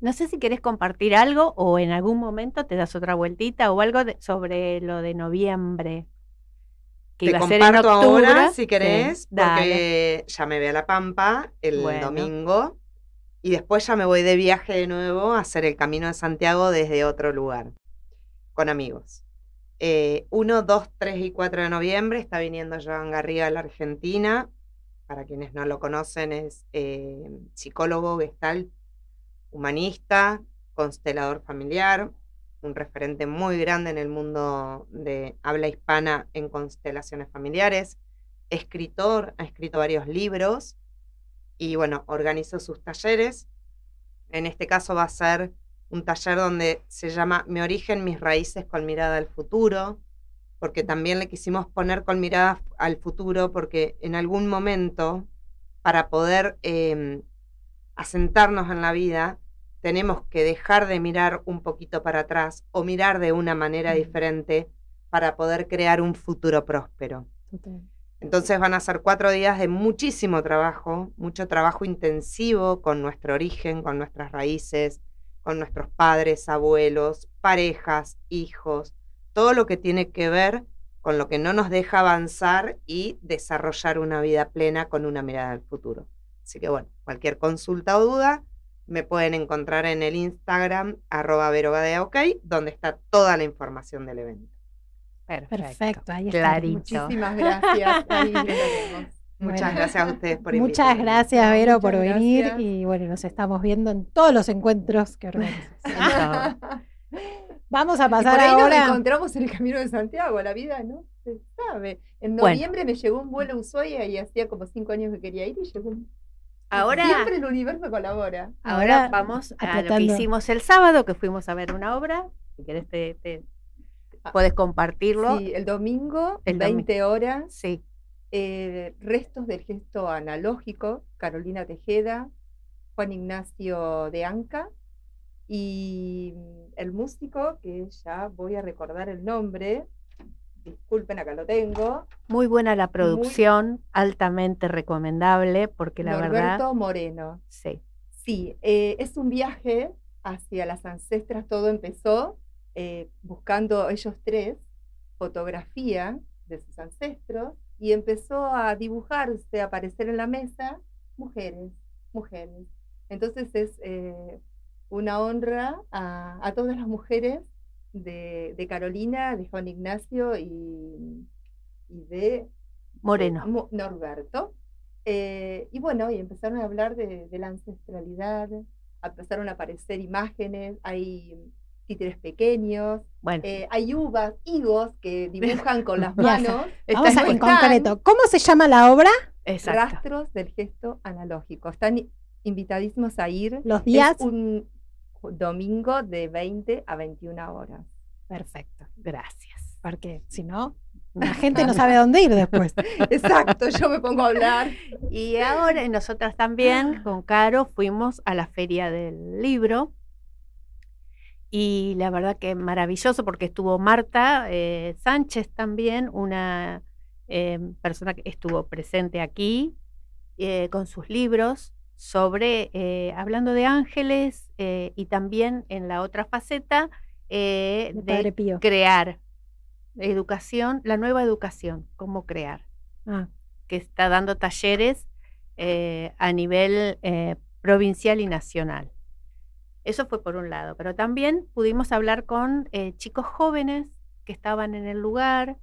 No sé si querés compartir algo o en algún momento te das otra vueltita o algo sobre lo de noviembre. Que Te iba a ser en comparto octubre. ahora, si Sí, querés, dale. porque ya me voy a La Pampa el Bueno. domingo y después ya me voy de viaje de nuevo a hacer el Camino de Santiago desde otro lugar, con amigos. 1, 2, 3 y 4 de noviembre está viniendo Joan Garriga a la Argentina. Para quienes no lo conocen, es psicólogo gestalt, humanista, constelador familiar, un referente muy grande en el mundo de habla hispana en constelaciones familiares, escritor, ha escrito varios libros y bueno, organiza sus talleres. En este caso va a ser un taller donde se llama Mi origen, mis raíces con mirada al futuro, porque también le quisimos poner con mirada al futuro, porque en algún momento, para poder asentarnos en la vida, tenemos que dejar de mirar un poquito para atrás o mirar de una manera diferente para poder crear un futuro próspero. Entonces van a ser 4 días de muchísimo trabajo, mucho trabajo intensivo con nuestro origen, con nuestras raíces, con nuestros padres, abuelos, parejas, hijos, todo lo que tiene que ver con lo que no nos deja avanzar y desarrollar una vida plena con una mirada al futuro. Así que bueno, cualquier consulta o duda me pueden encontrar en el Instagram @verogadeaok, donde está toda la información del evento. Perfecto, ahí está. Clarito. Muchísimas gracias. Ahí lo vemos. Muchas Bueno. gracias a ustedes por Muchas invitarme. gracias, Vero, por Muchas venir. gracias. Y bueno, nos estamos viendo en todos los encuentros que organizas. Vamos a Y por pasar ahí nos ahora. encontramos en el Camino de Santiago, la vida no se sabe. En Bueno. noviembre me llegó un vuelo a Ushuaia y hacía como 5 años que quería ir y llegó. Ahora, Siempre el universo colabora. ahora vamos a lo que apretando. hicimos el sábado, que fuimos a ver una obra. Si querés, puedes compartirlo. Sí, el domingo, El 20 horas, Sí. restos del gesto analógico, Carolina Tejeda, Juan Ignacio de Anca y el músico, que ya voy a recordar el nombre, disculpen, acá lo tengo, Muy buena la producción, altamente recomendable, porque la Norberto verdad. Moreno. Sí. Sí, es un viaje hacia las ancestras, todo empezó buscando ellos tres fotografía de sus ancestros y empezó a dibujarse, a aparecer en la mesa, mujeres. Entonces es una honra a todas las mujeres de Carolina, de Juan Ignacio y de Moreno. Norberto. Y bueno, y empezaron a hablar de la ancestralidad, empezaron a aparecer imágenes, hay títeres pequeños, Bueno, hay uvas, higos que dibujan con las Viaja. manos, Vamos a, en Están concreto, ¿cómo se llama la obra? exacto. rastros del gesto analógico. Están invitadísimos a ir. Los días. Es un domingo de 20 a 21 horas. Perfecto. Gracias. Porque si no, la gente no sabe dónde ir después. Exacto, yo me pongo a hablar. Y ahora y nosotras también, con Caro, fuimos a la Feria del Libro. Y la verdad que maravilloso, porque estuvo Marta Sánchez también, una persona que estuvo presente aquí con sus libros sobre, hablando de ángeles y también en la otra faceta de Padre Pío. crear educación, la nueva educación, cómo crear, Ah, que está dando talleres a nivel provincial y nacional. Eso fue por un lado, pero también pudimos hablar con chicos jóvenes que estaban en el lugar,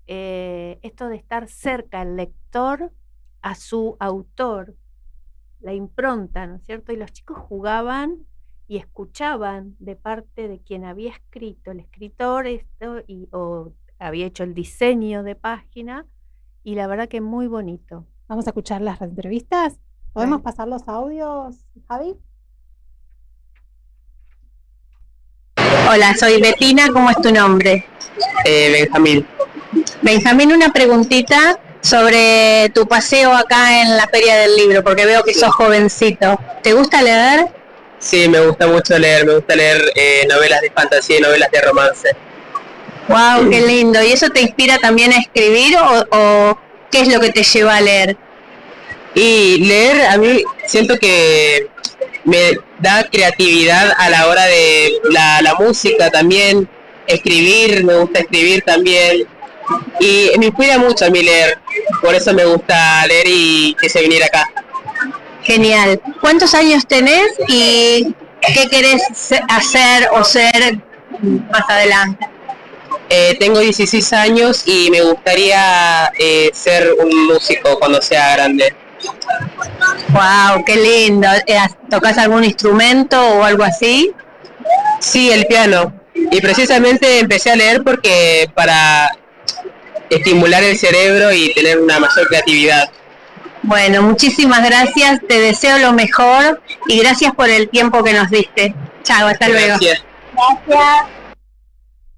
esto de estar cerca al lector, a su autor, la impronta, ¿no es cierto? Y los chicos jugaban y escuchaban de parte de quien había escrito, el escritor, o había hecho el diseño de página y la verdad que muy bonito. Vamos a escuchar las entrevistas. ¿Podemos pasar los audios, Javi? Hola, soy Betina, ¿cómo es tu nombre? Benjamín. Benjamín, una preguntita sobre tu paseo acá en la Feria del Libro, porque veo que sos jovencito. ¿Te gusta leer? Sí, me gusta mucho leer, novelas de fantasía y novelas de romance. ¡Wow, qué lindo! ¿Y eso te inspira también a escribir o qué es lo que te lleva a leer? Y leer a mí siento que me da creatividad a la hora de la música también, escribir, me gusta escribir también. Y me inspira mucho a mí leer, por eso me gusta leer y quise venir acá. Genial. ¿Cuántos años tenés y qué querés hacer o ser más adelante? Tengo 16 años y me gustaría ser un músico cuando sea grande. ¡Wow, qué lindo! ¿Tocas algún instrumento o algo así? Sí, el piano. Y precisamente empecé a leer porque para estimular el cerebro y tener una mayor creatividad. Bueno, muchísimas gracias, te deseo lo mejor y gracias por el tiempo que nos diste. Chao, hasta luego. Gracias. Gracias.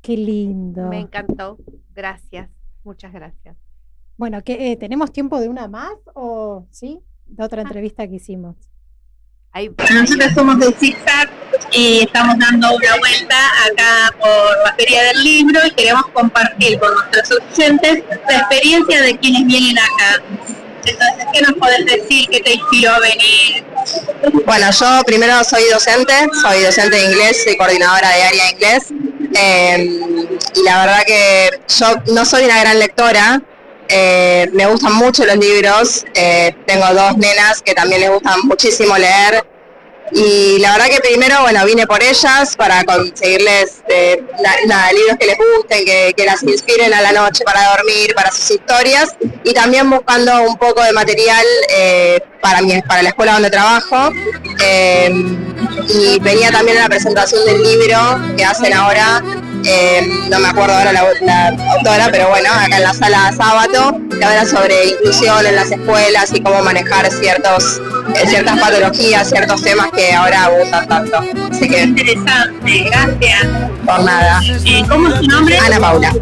Qué lindo. Me encantó. Gracias. Muchas gracias. Bueno, ¿tenemos tiempo de una más o sí? De otra entrevista que hicimos. Nosotros somos de Zigzag y estamos dando una vuelta acá por la Feria del Libro y queremos compartir con nuestros oyentes la experiencia de quienes vienen acá. Entonces, ¿qué nos podés decir? ¿Qué te inspiró a venir? Bueno, yo primero soy docente de inglés, soy coordinadora de área de inglés, y la verdad que yo no soy una gran lectora, me gustan mucho los libros, tengo dos nenas que también les gustan muchísimo leer, y la verdad que primero, bueno, vine por ellas para conseguirles libros que les gusten, que las inspiren a la noche para dormir, para sus historias, y también buscando un poco de material para la escuela donde trabajo, y venía también a la presentación del libro que hacen ahora, no me acuerdo ahora la autora, pero bueno, acá en la sala Sábato, que habla sobre inclusión en las escuelas y cómo manejar ciertas patologías, ciertos temas que ahora abundan tanto. Así que Interesante, gracias. por nada. ¿Cómo es tu nombre? Ana Paula. ¿En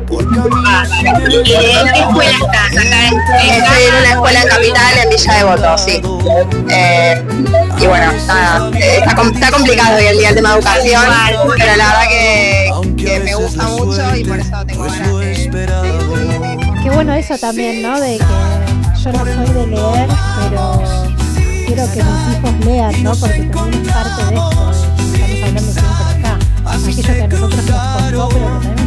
qué escuela estás? Acá Estoy en una escuela en Capital, en Villa Devoto, sí. Y bueno, está complicado hoy en día el tema de educación, pero la verdad que me gusta mucho y por eso tengo ganas de... Qué bueno eso también, ¿no? De que yo no soy de leer, pero quiero que mis hijos lean, ¿no? Porque también es parte de esto. Estamos hablando siempre acá. Aquello que a nosotros nos costó, pero que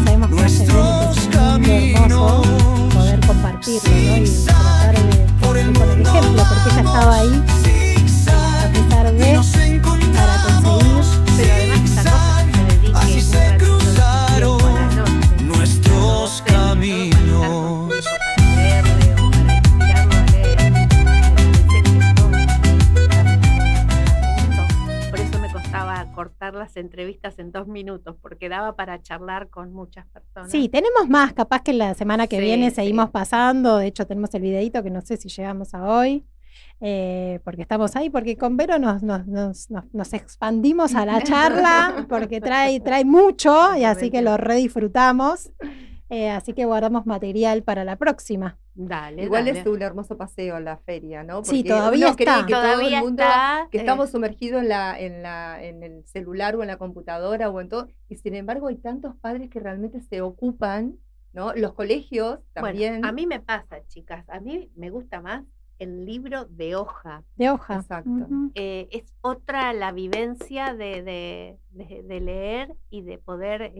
también sabemos que hace bien, que es un mundo hermoso poder compartirlo, ¿no? Y tratar de con el ejemplo, porque ella estaba ahí, a pesar de, para conseguir. Pero además esta cosa que se dedique un ratito a la noche. Nuestros caminos. Para leerle o para inspirarlo a leer. Por eso me costaba cortar las entrevistas en 2 minutos, porque daba para charlar con muchas personas. Sí, tenemos más, capaz que la semana que Sí, viene sí. seguimos pasando. De hecho, tenemos el videito que no sé si llegamos a hoy. Porque estamos ahí, porque con Vero nos expandimos a la charla, porque trae mucho, y así que lo redisfrutamos. Así que guardamos material para la próxima. Dale, Igual dale. es un hermoso paseo la feria, ¿no? Sí, Porque todavía uno cree está. que todo Todavía el mundo, está, que estamos sumergidos en el celular o en la computadora o en todo, y sin embargo hay tantos padres que realmente se ocupan, ¿no? Los colegios también. Bueno, a mí me pasa, chicas, a mí me gusta más el libro de hoja. De hoja. Exacto. Ujú. Es otra la vivencia de leer y de poder,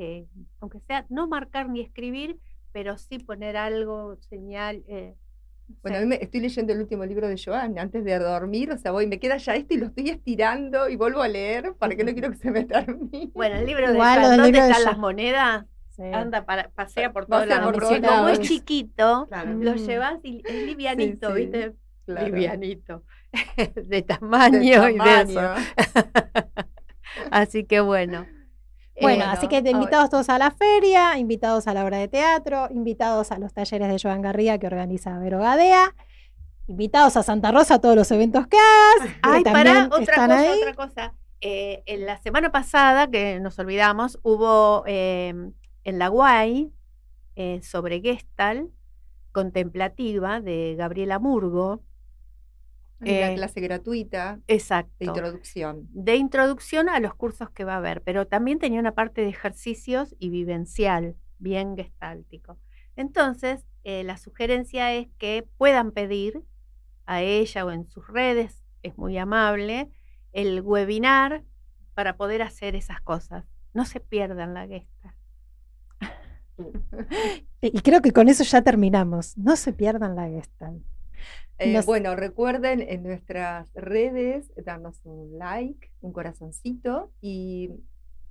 aunque sea no marcar ni escribir, pero sí poner algo, señal. No Bueno, sé. a mí estoy leyendo el último libro de Joan antes de dormir, o sea, me queda ya esto y lo estoy estirando y vuelvo a leer para que no quiero que se me termine. Bueno, el libro de Igual, Joan, del ¿dónde libro de están las Joan. monedas? Sí. Anda, pasea por todos Pasea lados. por Porque todos como es lados. chiquito, Claro. lo llevas y es livianito, sí. ¿viste? Claro. Livianito. De De tamaño y de eso. tamaño. Así que bueno. Bueno, así que invitados todos a la feria, invitados a la obra de teatro, invitados a los talleres de Joan Garriga que organiza Vero Gadea, invitados a Santa Rosa a todos los eventos que hagas. Ay, que para también están ahí. otra cosa. En la semana pasada, que nos olvidamos, hubo en la UAI sobre Gestalt contemplativa de Gabriela Murgo. Una clase gratuita Exacto. de introducción. De introducción a los cursos que va a haber, pero también tenía una parte de ejercicios y vivencial, bien gestáltico. Entonces, la sugerencia es que puedan pedir a ella o en sus redes, es muy amable, el webinar para poder hacer esas cosas. No se pierdan la Gestalt. Y creo que con eso ya terminamos. No se pierdan la Gestalt. Bueno, recuerden en nuestras redes darnos un like, un corazoncito y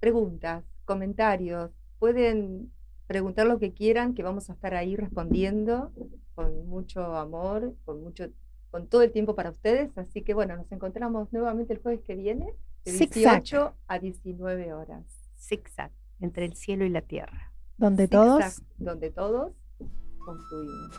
preguntas, comentarios. Pueden preguntar lo que quieran, que vamos a estar ahí respondiendo con mucho amor, con todo el tiempo para ustedes. Así que bueno, nos encontramos nuevamente el jueves que viene, de 18 a 19 horas. Zigzag, entre el cielo y la tierra. Donde Zigzag, todos donde todos construimos.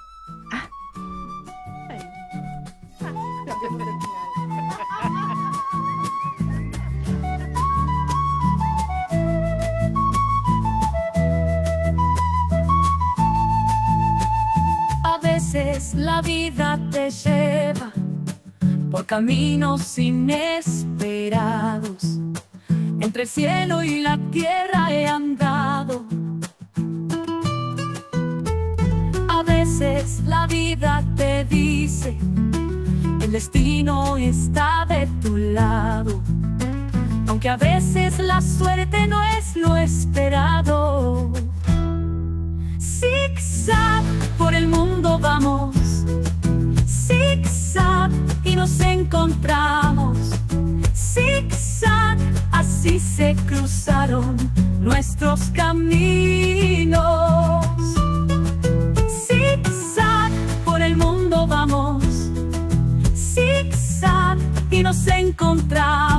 A veces la vida te lleva por caminos inesperados. Entre el cielo y la tierra he andado. A veces la vida te dice: el destino está de tu lado. Aunque a veces la suerte no es lo esperado. Zigzag, por el mundo vamos. Zigzag, y nos encontramos. Zigzag, así se cruzaron nuestros caminos. Zigzag, por el mundo vamos. Zigzag, y nos encontramos.